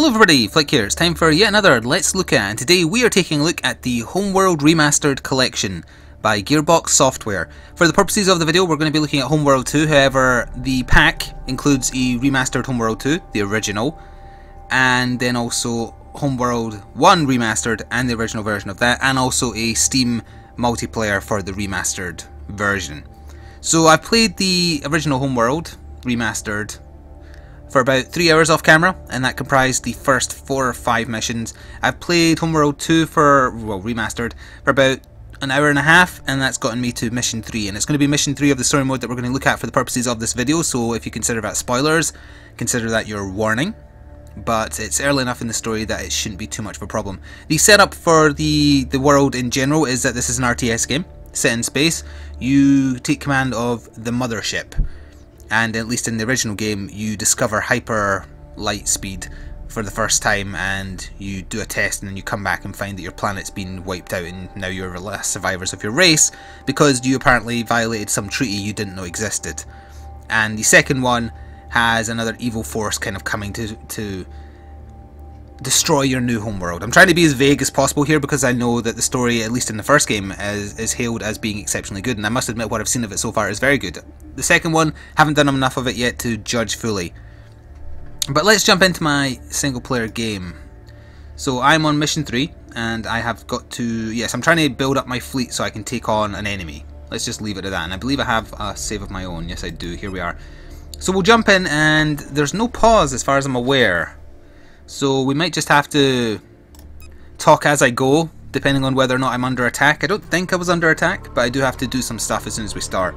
Hello everybody, Flik here. It's time for yet another Let's Look At, and today we are taking a look at the Homeworld Remastered collection by Gearbox Software. For the purposes of the video, we're going to be looking at Homeworld 2, however, the pack includes a remastered Homeworld 2, the original, and then also Homeworld 1 Remastered and the original version of that, and also a Steam multiplayer for the remastered version. So I've played the original Homeworld Remastered for about 3 hours off camera, and that comprised the first 4 or 5 missions. I've played Homeworld 2 remastered, for about an hour and a half, and that's gotten me to mission 3, and it's going to be mission 3 of the story mode that we're going to look at for the purposes of this video, so if you consider that spoilers, consider that your warning, but it's early enough in the story that it shouldn't be too much of a problem. The setup for the world in general is that this is an RTS game, set in space. You take command of the mothership, and at least in the original game you discover hyper light speed for the first time, and you do a test and then you come back and find that your planet's been wiped out and now you're the last survivors of your race because you apparently violated some treaty you didn't know existed. And the second one has another evil force kind of coming to destroy your new homeworld. I'm trying to be as vague as possible here because I know that the story, at least in the first game, is hailed as being exceptionally good, and I must admit what I've seen of it so far is very good. The second one, haven't done enough of it yet to judge fully. But let's jump into my single player game. So I'm on mission 3 and I have got to, yes, I'm trying to build up my fleet so I can take on an enemy. Let's just leave it at that, and I believe I have a save of my own. Yes I do, here we are. So we'll jump in, and there's no pause as far as I'm aware. So we might just have to talk as I go, depending on whether or not I'm under attack. I don't think I was under attack, but I do have to do some stuff as soon as we start.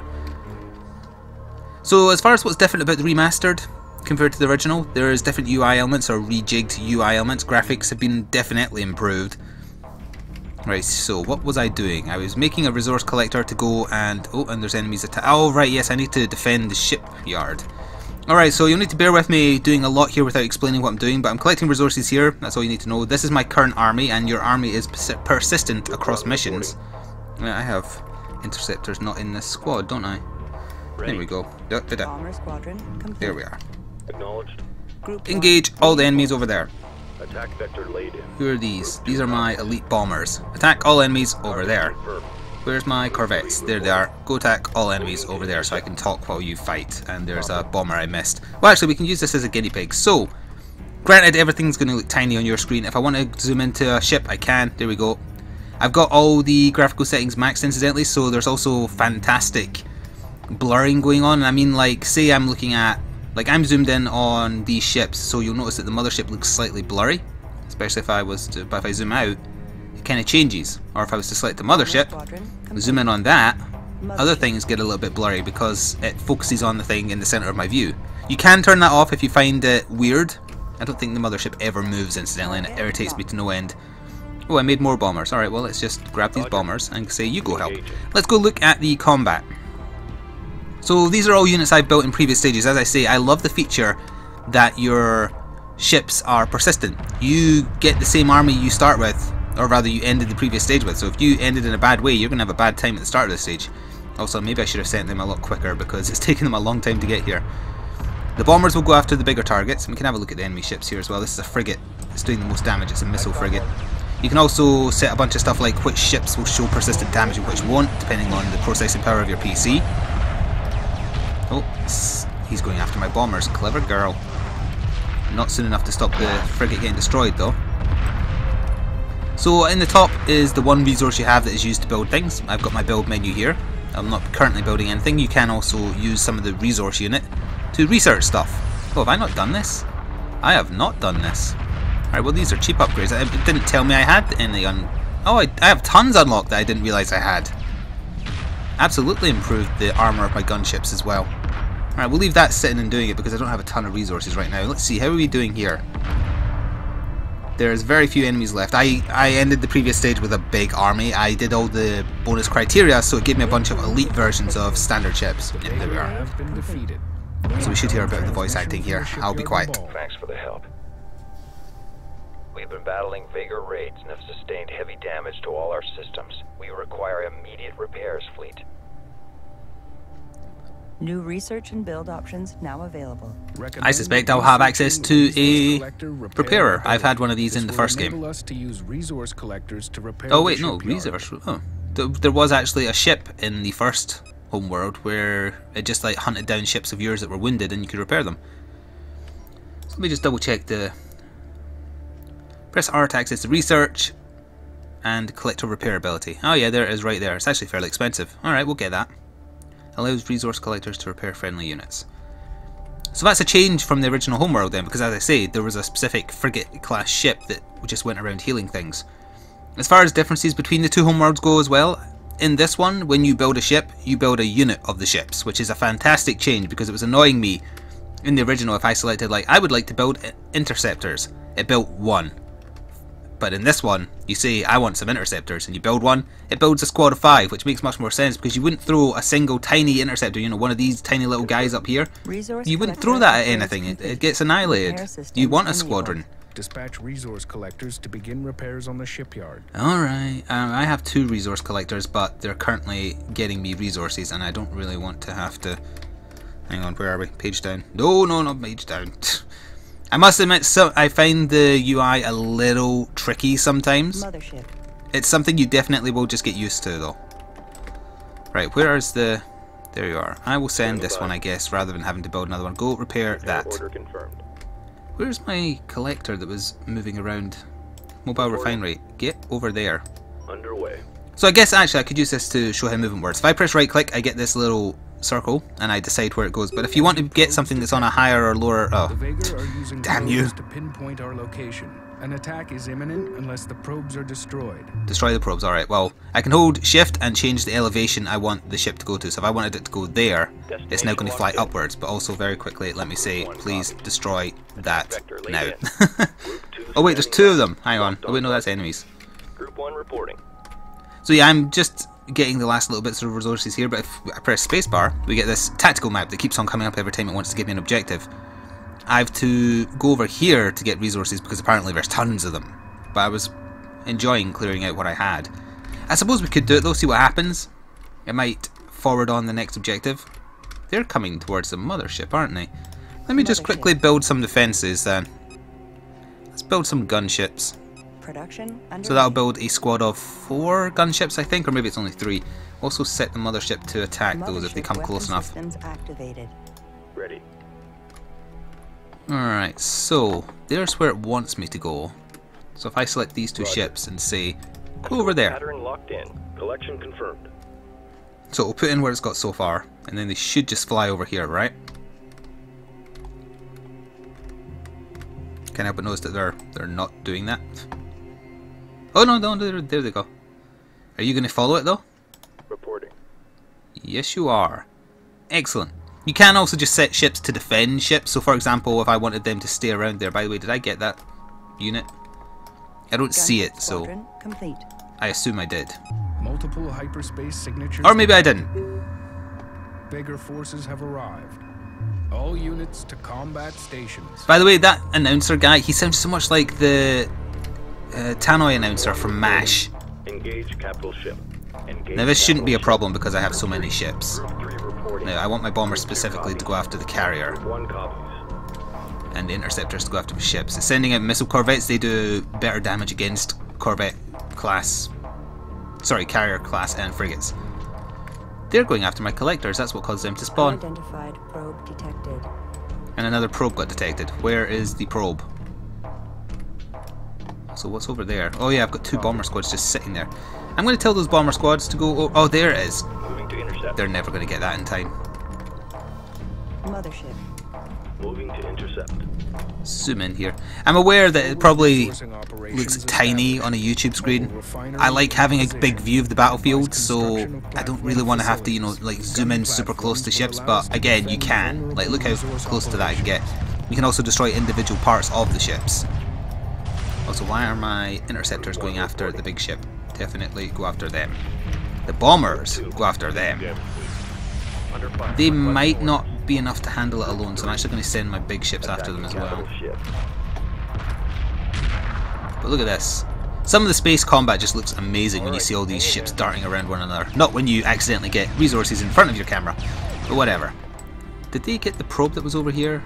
So as far as what's different about the remastered compared to the original, there is different UI elements, or rejigged UI elements. Graphics have been definitely improved. Right, so what was I doing? I was making a resource collector to go and... oh, and there's enemies attack. Oh, right, yes, I need to defend the shipyard. Alright, so you'll need to bear with me doing a lot here without explaining what I'm doing, but I'm collecting resources here, that's all you need to know. This is my current army, and your army is persistent across missions. I have interceptors not in this squad, don't I? There we go. There we are. Engage all the enemies over there. Attack vector laid in. Who are these? These are my elite bombers. Attack all enemies over there. Where's my corvettes? There they are. Go attack all enemies over there so I can talk while you fight. And there's a bomber I missed. Well, actually, we can use this as a guinea pig. So, granted, everything's going to look tiny on your screen. If I want to zoom into a ship, I can. There we go. I've got all the graphical settings maxed, incidentally, so there's also fantastic blurring going on. I mean, like, say I'm looking at... like, I'm zoomed in on these ships, so you'll notice that the mothership looks slightly blurry. Especially if I was to... but if I zoom out, it kind of changes. Or if I was to select the mothership, zoom in on that, other things get a little bit blurry because it focuses on the thing in the center of my view. You can turn that off if you find it weird. I don't think the mothership ever moves, incidentally, and it irritates me to no end. Oh, I made more bombers. Alright, well, let's just grab these bombers and say, you go help. Let's go look at the combat. So these are all units I've built in previous stages. As I say, I love the feature that your ships are persistent. You get the same army you start with, or rather you ended the previous stage with. So if you ended in a bad way, you're going to have a bad time at the start of this stage. Also, maybe I should have sent them a lot quicker because it's taken them a long time to get here. The bombers will go after the bigger targets. We can have a look at the enemy ships here as well. This is a frigate. It's doing the most damage. It's a missile frigate. You can also set a bunch of stuff like which ships will show persistent damage and which won't, depending on the processing power of your PC. Oh, he's going after my bombers. Clever girl. Not soon enough to stop the frigate getting destroyed, though. So in the top is the one resource you have that is used to build things. I've got my build menu here. I'm not currently building anything. You can also use some of the resource unit to research stuff. Oh, have I not done this? I have not done this. Alright, well, these are cheap upgrades. It didn't tell me I had any oh, I have tons unlocked that I didn't realise I had. Absolutely improved the armour of my gunships as well. Alright, we'll leave that sitting and doing it because I don't have a ton of resources right now. Let's see, how are we doing here? There's very few enemies left. I ended the previous stage with a big army. I did all the bonus criteria, so it gave me a bunch of elite versions of standard ships. Yeah, there we are. So we should hear a bit of the voice acting here. I'll be quiet. Thanks for the help. We've been battling Vega raids and have sustained heavy damage to all our systems. We require immediate repairs, fleet. New research and build options now available. I suspect I'll have access to a repairer. I've had one of these in the first game. Oh wait, no, resource. Oh, there was actually a ship in the first Homeworld where it just like hunted down ships of yours that were wounded and you could repair them. So let me just double check the... Press R to access the research and collector repairability. Oh yeah, there it is right there. It's actually fairly expensive. Alright, we'll get that. Allows resource collectors to repair friendly units. So that's a change from the original Homeworld then, because as I say, there was a specific frigate class ship that just went around healing things. As far as differences between the two Homeworlds go as well, in this one, when you build a ship, you build a unit of the ships, which is a fantastic change because it was annoying me in the original if I selected like, I would like to build interceptors. It built one. But in this one, you say, I want some interceptors, and you build one, it builds a squad of 5, which makes much more sense, because you wouldn't throw a single tiny interceptor, you know, one of these tiny little guys up here. You wouldn't throw that at anything, it gets annihilated. You want a squadron. Dispatch resource collectors to begin repairs on the shipyard. Alright, I have 2 resource collectors, but they're currently getting me resources, and I don't really want to have to... Hang on, where are we? Page down. No, not page down. I must admit, I find the UI a little tricky sometimes. Mothership. It's something you definitely will just get used to, though. Right, where is the... There you are. I will send this one, I guess, rather than having to build another one. Go repair that. Order confirmed. Where's my collector that was moving around? Mobile refinery. Get over there. Underway. So I guess actually I could use this to show how movement works. If I press right click, I get this little circle and I decide where it goes. But if you want to get something that's on a higher or lower... Oh, damn you. To pinpoint our location. An attack is imminent unless the probes are destroyed. Destroy the probes, alright. Well, I can hold shift and change the elevation I want the ship to go to. So if I wanted it to go there, it's now going to fly upwards. But also very quickly, let me say, please destroy that now. Oh wait, there's 2 of them. Hang on. Oh wait, no, that's enemies. Group 1 reporting. So yeah, I'm just getting the last little bits of resources here, but if I press spacebar, we get this tactical map that keeps on coming up every time it wants to give me an objective. I have to go over here to get resources because apparently there's tons of them. But I was enjoying clearing out what I had. I suppose we could do it though, see what happens. It might forward on the next objective. They're coming towards the mothership, aren't they? Let me just quickly build some defences then. Let's build some gunships. Production So that'll build a squad of 4 gunships, I think, or maybe it's only 3. Also set the mothership to attack those if they come close enough. Activated. Ready. Alright, so there's where it wants me to go. So if I select these 2 ships and say, go over there. Pattern locked in. Collection confirmed. So it'll put in where it's got so far, and then they should just fly over here, right? Can't help but notice that they're not doing that. Oh no, there they go. Are you going to follow it though? Reporting. Yes you are. Excellent. You can also just set ships to defend ships, so for example if I wanted them to stay around there, by the way, did I get that unit? I don't see it, so complete. I assume I did. Multiple hyperspace signatures. Or maybe I didn't. Bigger forces have arrived. All units to combat stations. By the way, that announcer guy, he sounds so much like the Tannoy announcer from MASH. Engage capital ship. Engage Now this shouldn't be a capital problem because I have so many ships. ship. Group 3 reporting. Now I want my bombers specifically to go after the carrier, 1 copies. and the interceptors to go after the ships. It's sending out missile corvettes, they do better damage against corvette class, sorry, carrier class and frigates. They're going after my collectors, that's what caused them to spawn. Unidentified probe detected. And another probe got detected. Where is the probe? So what's over there? Oh yeah, I've got 2 bomber squads just sitting there. I'm going to tell those bomber squads to go... Oh, there it is. Moving to intercept. They're never going to get that in time. Mothership. Moving to intercept. Zoom in here. I'm aware that it probably looks tiny on a YouTube screen. I like having a big view of the battlefield, so I don't really want to have to, you know, like zoom in super close to ships, but again, you can. Like, look how close to that I can get. You can also destroy individual parts of the ships. Also, why are my interceptors going after the big ship? Definitely go after them. The bombers go after them. They might not be enough to handle it alone, so I'm actually going to send my big ships after them as well. But look at this. Some of the space combat just looks amazing when you see all these ships darting around one another. Not when you accidentally get resources in front of your camera, but whatever. Did they get the probe that was over here?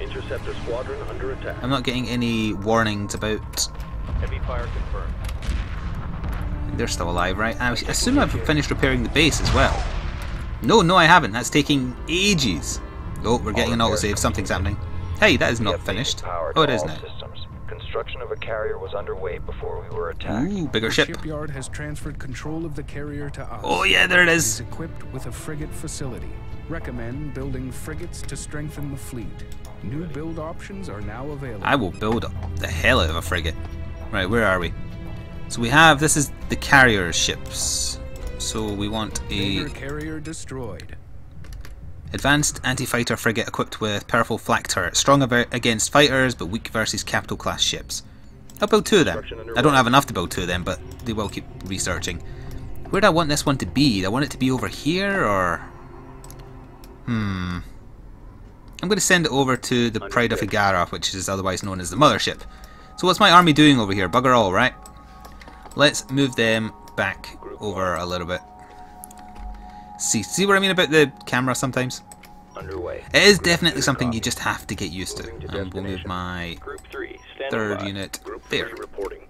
Interceptor squadron under attack. I'm not getting any warnings about... Heavy fire confirmed. They're still alive, right? I assume I've finished repairing the base as well. No, I haven't. That's taking ages. Oh, we're getting an autosave. Something's happening. Hey, that is not finished. Oh, it is now. Construction of a carrier was underway before we were attacked. Ooh, bigger The ship. shipyard has transferred control of the carrier to us. Oh yeah, there it It is. is equipped with a frigate facility. Recommend building frigates to strengthen the fleet. New build options are now available. I will build the hell out of a frigate. Right, where are we? So we have, this is the carrier ships. So we want a Vader carrier destroyed. advanced anti-fighter frigate equipped with powerful flak turret, strong against fighters but weak versus capital class ships. I'll build 2 of them. I don't have enough to build 2 of them, but they will keep researching. Where do I want this one to be? Do I want it to be over here, or... I'm going to send it over to the Pride of Igara, which is otherwise known as the mothership. So what's my army doing over here? Bugger all, right? Let's move them back over a little bit. See what I mean about the camera sometimes? Underway. It is definitely something you just have to get used to. And we'll move my Group 3, standing 3rd by. unit Group 3 there. reporting.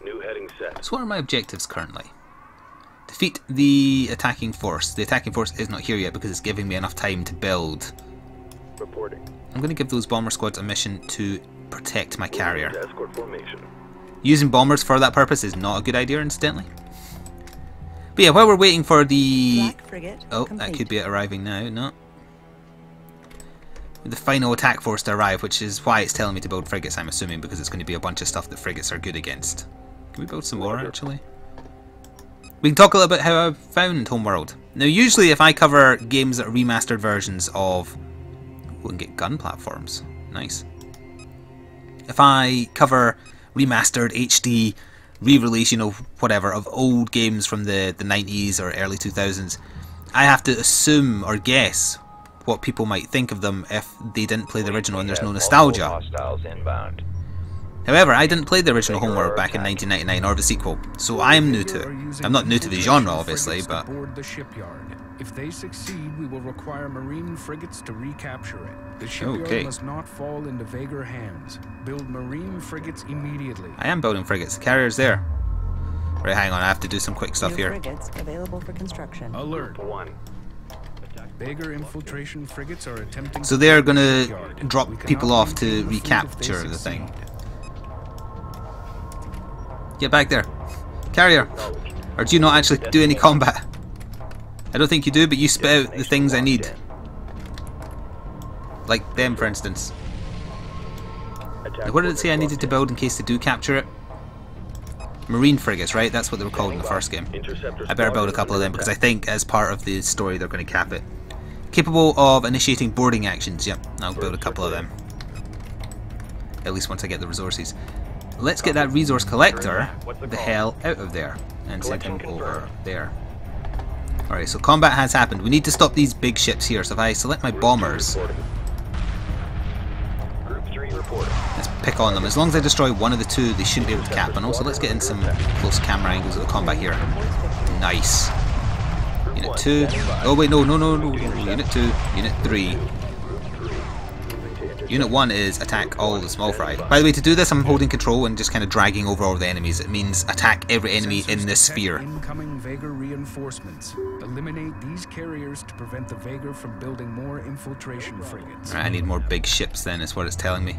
New heading set. So what are my objectives currently? Defeat the attacking force. The attacking force is not here yet because it's giving me enough time to build. Reporting. I'm going to give those bomber squads a mission to protect my carrier. Escort formation. Using bombers for that purpose is not a good idea, incidentally. But yeah, while we're waiting for the... Black frigate Oh, complete. that could be it arriving now, no. The final attack force to arrive, which is why it's telling me to build frigates, I'm assuming, because it's going to be a bunch of stuff that frigates are good against. Can we build some more, actually? We can talk a little bit how I've found Homeworld. Now, usually if I cover games that are remastered versions of... We can get gun platforms. Nice. If I cover remastered HD re-release, you know, whatever, of old games from the 90s or early 2000s, I have to assume or guess what people might think of them if they didn't play the original and there's no nostalgia. Hostiles inbound. However, I didn't play the original Homeworld back in 1999 or the sequel, so I am new to it. I'm not new to the genre, obviously, but... Board the shipyard. If they succeed, we will require marine frigates to recapture it. The shipyard Okay. must not fall into Vagar hands. Build marine frigates immediately. I am building frigates. The carrier's there. Right, hang on, I have to do some quick stuff New here. frigates available for construction. Alert. 1. Vagar infiltration frigates are attempting So they're to gonna the shipyard. drop We cannot people off to maintain the fleet if they recapture the thing. succeed. Get back there. Carrier. Or do you not actually do any combat? I don't think you do, but you spit out the things I need. Like them, for instance. Now, what did it say I needed to build in case they do capture it? Marine frigates, right? That's what they were called in the first game. I better build a couple of them because I think as part of the story they're going to cap it. Capable of initiating boarding actions. Yep, I'll build a couple of them. At least once I get the resources. Let's get that resource collector the hell out of there and send him over there. Alright, so combat has happened. We need to stop these big ships here. So if I select my bombers, Group 3 reporting. let's pick on them. As long as I destroy one of the 2, they shouldn't be able to cap. And also let's get in some close camera angles of the combat here. Nice. Unit 2. Oh wait, no. Unit 2, Unit 3. Unit 1 is attack all the small fry. By the way, to do this I'm holding control and just kind of dragging over all the enemies. It means attack every enemy in this sphere. Incoming Vagar reinforcements. Eliminate these carriers to prevent the Vagar from building more infiltration frigates. Right, I need more big ships then, is what it's telling me.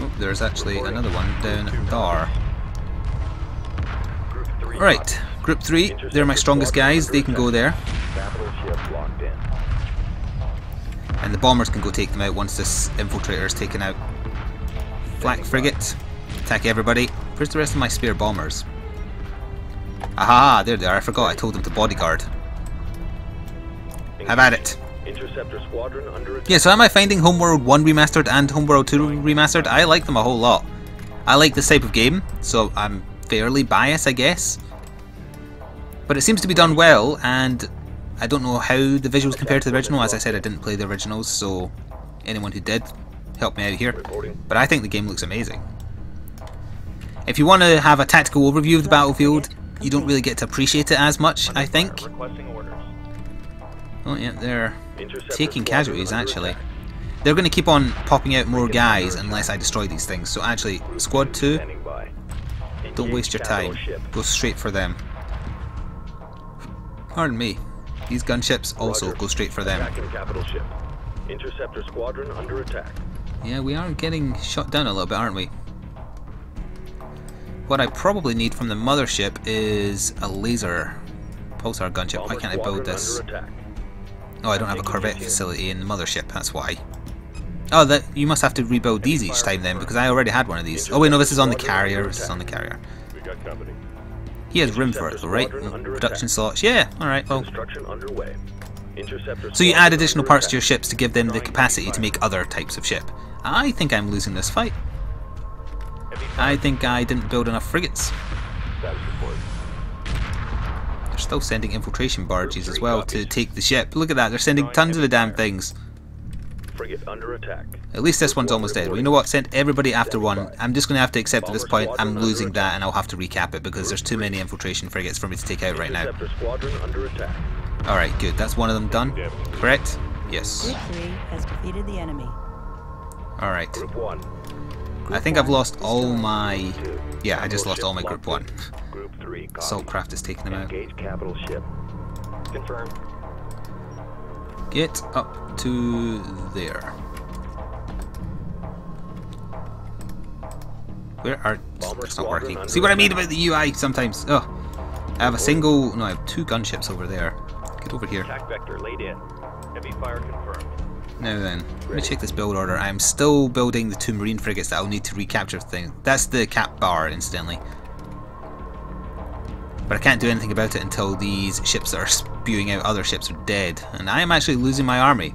Oh, there's actually another one down there. Right, Group 3, they're my strongest guys, they can go there. Capital ship locked in. And the bombers can go take them out once this infiltrator is taken out. Flak frigate, attack everybody. Where's the rest of my spare bombers? Aha, there they are, I forgot I told them to bodyguard. Have at it. Interceptor squadron under attack. Yeah, so am I finding Homeworld 1 Remastered and Homeworld 2 Remastered? I like them a whole lot. I like this type of game, so I'm fairly biased, I guess. But it seems to be done well, and I don't know how the visuals compare to the original. As I said, I didn't play the originals, so anyone who did, help me out here. But I think the game looks amazing. If you want to have a tactical overview of the battlefield, you don't really get to appreciate it as much, I think. Requesting orders. Oh yeah, they're taking casualties actually. They're going to keep on popping out more guys unless I destroy these things. So actually, Squad 2, don't waste your time. Go straight for them. Pardon me. These gunships also go straight for them. Interceptor squadron under attack. Yeah, we are getting shot down a little bit, aren't we? What I probably need from the mothership is a laser pulsar gunship. Why can't I build this? Oh, I don't have a corvette facility in the mothership, that's why. Oh, that you must have to rebuild these each time then, because I already had one of these. Oh wait, no, this is on the carrier. This is on the carrier. He has room for it though, right? Production slots. Yeah, alright, well. So you add additional parts to your ships to give them the capacity to make other types of ship. I think I'm losing this fight. I think I didn't build enough frigates. They're still sending infiltration barges as well to take the ship. Look at that, they're sending tons of the damn things. Frigate under attack. At least this one's almost dead. Well, you know what? Send everybody after one. I'm just going to have to accept at this point I'm losing that and I'll have to recap it because there's too many infiltration frigates for me to take out right now. Alright, good. That's one of them done. Correct? Yes. Group 3 has defeated the enemy. Alright. I think I've lost all my... Yeah, I just lost all my Group 1. Saltcraft is taking them out. Capital ship. Confirmed. Get up to there. Where are... It's not working. See what I mean about the UI sometimes? Oh. I have a single... No, I have 2 gunships over there. Get over here. Attack vector laid in. Heavy fire confirmed. Now then, let me check this build order. I'm still building the 2 marine frigates that I'll need to recapture thing. That's the cap bar, incidentally. But I can't do anything about it until these ships that are spewing out other ships are dead. And I am actually losing my army.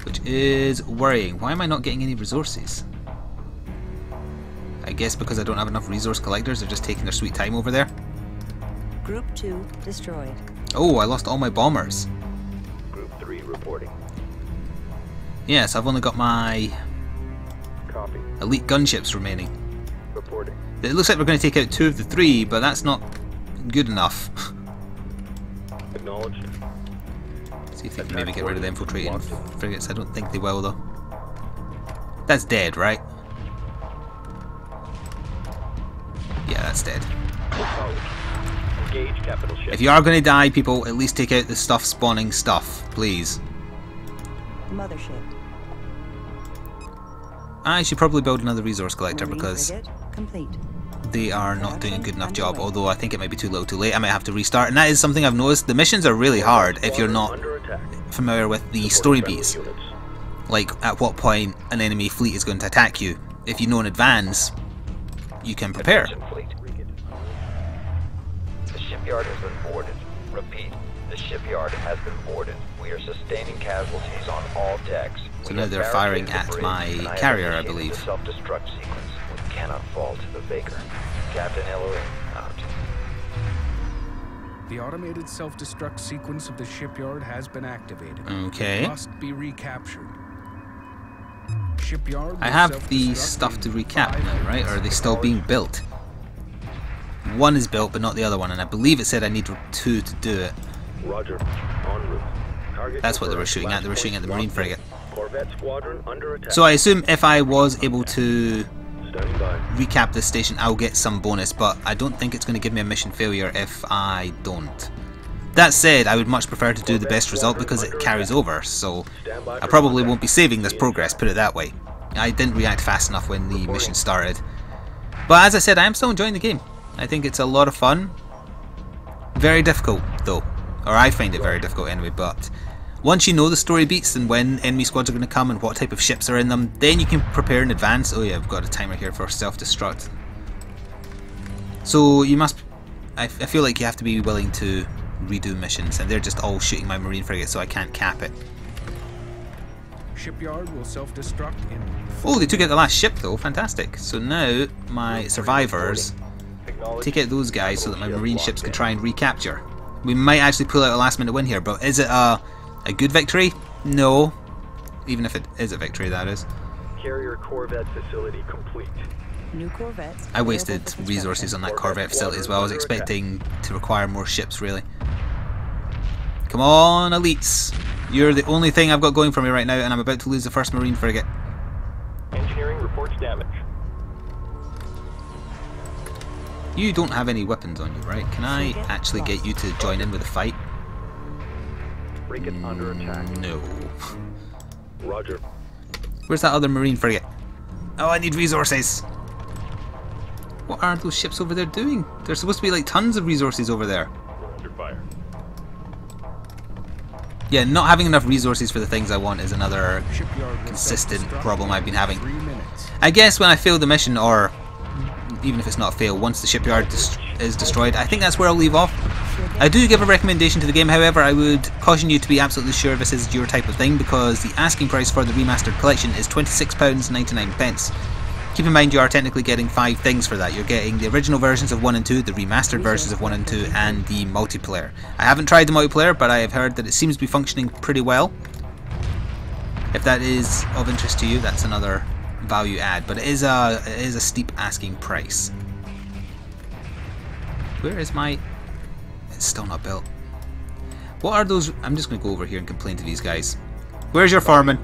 Which is worrying. Why am I not getting any resources? I guess because I don't have enough resource collectors, they're just taking their sweet time over there. Group 2 destroyed. Oh, I lost all my bombers. Group 3 reporting. Yes, I've only got my Copy. elite gunships remaining. Reporting. It looks like we're going to take out 2 of the 3, but that's not good enough. Acknowledged. See if they can maybe get rid of the infiltrating frigates. I don't think they will though. That's dead, right? Yeah, that's dead. Engage capital ship. If you are going to die, people, at least take out the stuff spawning stuff, please. Mothership. I should probably build another resource collector Marine because frigate complete. they are not doing a good enough job, although I think it might be too little too late. I might have to restart, and that is something I've noticed. The missions are really hard if you're not familiar with the story beats. Like, at what point an enemy fleet is going to attack you. If you know in advance, you can prepare. Attention fleet. The shipyard has been boarded. Repeat, the shipyard has been boarded. We are sustaining casualties on all decks. So now they're firing at my carrier, I believe. Self-destruct sequence. We cannot fall to the Baker. Captain Ellery, out. The automated self-destruct sequence of the shipyard has been activated. Okay. It must be recaptured. Shipyard. I have the stuff to recap now, right? Or are they still being built? One is built, but not the other one, and I believe it said I need 2 to do it. Roger. En route. Target That's what they were confirmed. shooting at. They were shooting at the marine frigate. Corvette squadron under attack. So I assume if I was able to Standing by. recap this station, I'll get some bonus, but I don't think it's going to give me a mission failure if I don't. That said, I would much prefer to do the best result because it carries over, so I probably won't be saving this progress, put it that way. I didn't react fast enough when the mission started. But as I said, I am still enjoying the game. I think it's a lot of fun. Very difficult, though. Or I find it very difficult anyway, but once you know the story beats and when enemy squads are going to come and what type of ships are in them, then you can prepare in advance. Oh yeah, I've got a timer here for self-destruct. So you must... I feel like you have to be willing to redo missions, and they're just all shooting my marine frigate, so I can't cap it. Shipyard will self-destruct in... Oh, they took out the last ship though, fantastic. So now my survivors take out those guys so that my marine ships can try and recapture. We might actually pull out a last minute win here, but is it a good victory? No. Even if it is a victory, that is. Carrier Corvette facility complete. New corvettes. I wasted resources on that Corvette facility as well. I was expecting to require more ships, really. Come on, elites. You're the only thing I've got going for me right now, and I'm about to lose the first Marine frigate. Engineering reports damage. You don't have any weapons on you, right? Can I actually get you to join in with the fight? Frigate under attack. No. Roger. Where's that other Marine frigate? Oh, I need resources. What are those ships over there doing? There's supposed to be like tons of resources over there. We're under fire. Yeah, not having enough resources for the things I want is another Shipyard will consistent self-destruct problem I've been having. 3 minutes. I guess when I fail the mission, or even if it's not a fail, once the shipyard is destroyed, I think that's where I'll leave off. I do give a recommendation to the game, however, I would caution you to be absolutely sure this is your type of thing, because the asking price for the remastered collection is £26.99. Keep in mind you are technically getting 5 things for that. You're getting the original versions of 1 and 2, the remastered versions of 1 and 2, and the multiplayer. I haven't tried the multiplayer, but I have heard that it seems to be functioning pretty well. If that is of interest to you, that's another value add, but it is a steep asking price. Where is my... It's still not built. What are those... I'm just going to go over here and complain to these guys. Where's your foreman?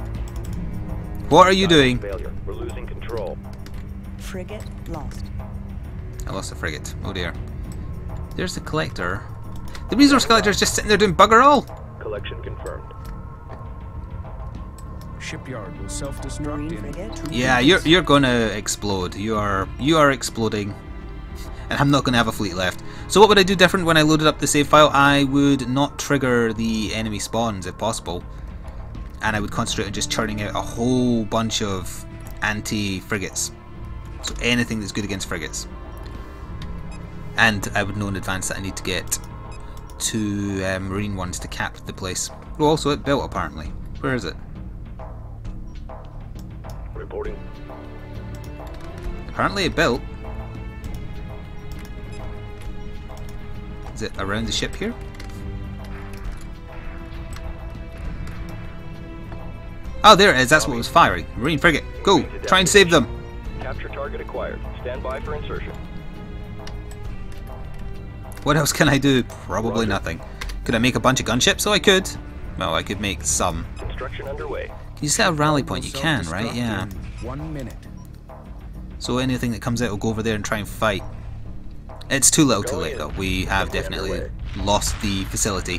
What are you doing? Failure. We're losing control. Frigate lost. I lost the frigate. Oh dear. There's the collector. The resource collector is just sitting there doing bugger all. Collection confirmed. Shipyard will self-destruct Marine in frigate. 2 Yeah, minutes. you're gonna explode. You are exploding. And I'm not gonna have a fleet left. So what would I do different when I loaded up the save file? I would not trigger the enemy spawns if possible. And I would concentrate on just churning out a whole bunch of anti-frigates. So anything that's good against frigates. And I would know in advance that I need to get 2 marine ones to cap the place. Oh, also it built apparently. Where is it? Reporting. Apparently it built. Is it around the ship here? Oh, there it is. That's what was firing. Marine frigate. Go. Try and save them. Capture target acquired. Stand by for insertion. What else can I do? Probably nothing. Could I make a bunch of gunships? Oh, I could. Well, I could make some. Construction underway. Can you set a rally point? You can, right? Yeah. 1 minute. So anything that comes out will go over there and try and fight. It's too little too late though. We have definitely lost the facility.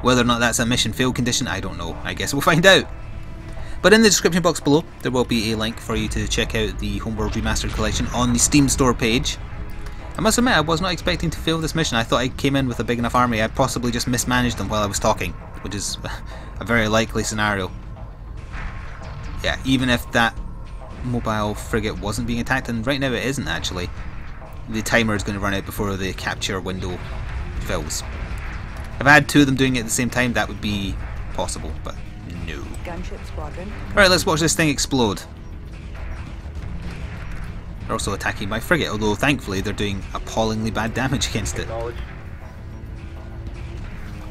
Whether or not that's a mission failed condition, I don't know. I guess we'll find out. But in the description box below, there will be a link for you to check out the Homeworld Remastered collection on the Steam store page. I must admit, I was not expecting to fail this mission. I thought I came in with a big enough army. I possibly just mismanaged them while I was talking, which is a very likely scenario. Yeah, even if that mobile frigate wasn't being attacked, and right now it isn't actually, the timer is going to run out before the capture window fills. If I had 2 of them doing it at the same time, that would be possible, but no. Gunship squadron. Right, let's watch this thing explode. They're also attacking my frigate, although thankfully they're doing appallingly bad damage against it. Acknowledged.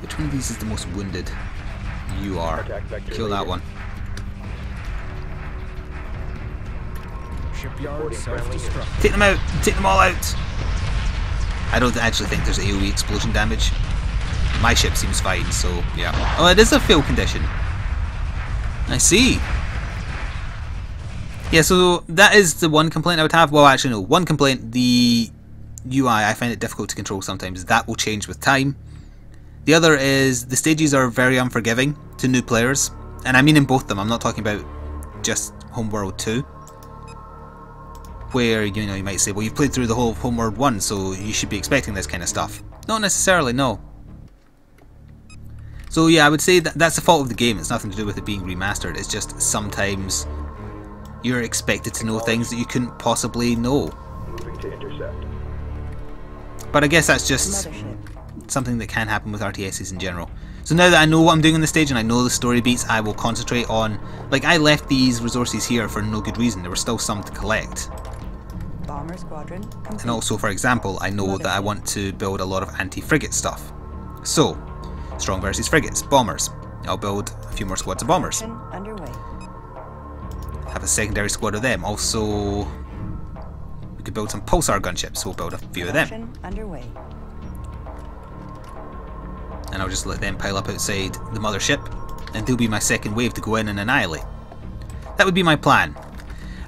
Which one of these is the most wounded? You are. Attack vector Kill that later. one. Shipyard Reporting friendly self-destruct. Take them out! Take them all out! I don't actually think there's AoE explosion damage. My ship seems fine, so yeah. Oh, it is a fail condition. I see. Yeah, so that is the one complaint I would have. Well, actually no, one complaint, the UI, I find it difficult to control sometimes. That will change with time. The other is the stages are very unforgiving to new players. And I mean in both of them, I'm not talking about just Homeworld 2. Where, you know, you might say, well, you've played through the whole of Homeworld 1, so you should be expecting this kind of stuff. Not necessarily, no. So yeah, I would say that that's the fault of the game. It's nothing to do with it being remastered. It's just sometimes you're expected to know things that you couldn't possibly know. Moving to intercept. But I guess that's just Mothership. something that can happen with RTSs in general. So now that I know what I'm doing on the stage and I know the story beats, I will concentrate on... Like, I left these resources here for no good reason. There were still some to collect. Bomber squadron complete. And also, for example, I know that I want to build a lot of anti-frigate stuff. So, strong versus frigates, bombers. I'll build a few more squads of bombers. Mission underway. Have a secondary squad of them. Also, we could build some pulsar gunships, so we'll build a few of them. Production underway. and I'll just let them pile up outside the mothership, and they'll be my second wave to go in and annihilate. That would be my plan.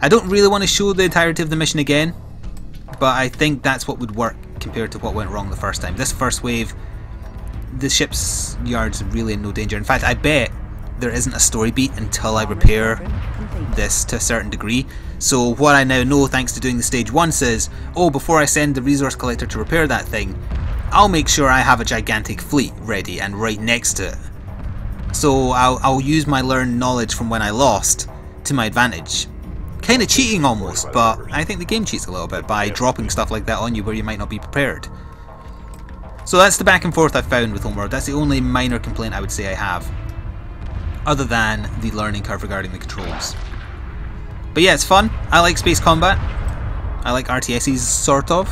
I don't really want to show the entirety of the mission again, but I think that's what would work compared to what went wrong the first time. This first wave, the ship's yard's really in no danger. In fact, I bet there isn't a story beat until I repair this to a certain degree. So what I now know, thanks to doing the stage 1, says, oh, before I send the resource collector to repair that thing, I'll make sure I have a gigantic fleet ready and right next to it. So I'll use my learned knowledge from when I lost to my advantage. Kind of cheating almost, but I think the game cheats a little bit by dropping stuff like that on you where you might not be prepared. So that's the back and forth I've found with Homeworld. That's the only minor complaint I would say I have, other than the learning curve regarding the controls. But yeah, it's fun. I like space combat. I like RTSs, sort of.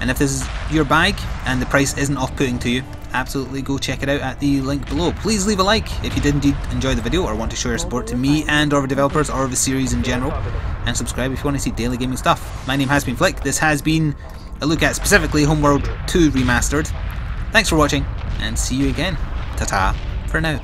And if this is your bag and the price isn't off-putting to you, absolutely go check it out at the link below. Please leave a like if you did indeed enjoy the video or want to show your support to me and or developers or the series in general, and subscribe if you want to see daily gaming stuff. My name has been Flik. This has been a look at specifically Homeworld 2 Remastered. Thanks for watching, and see you again. Ta-ta for now.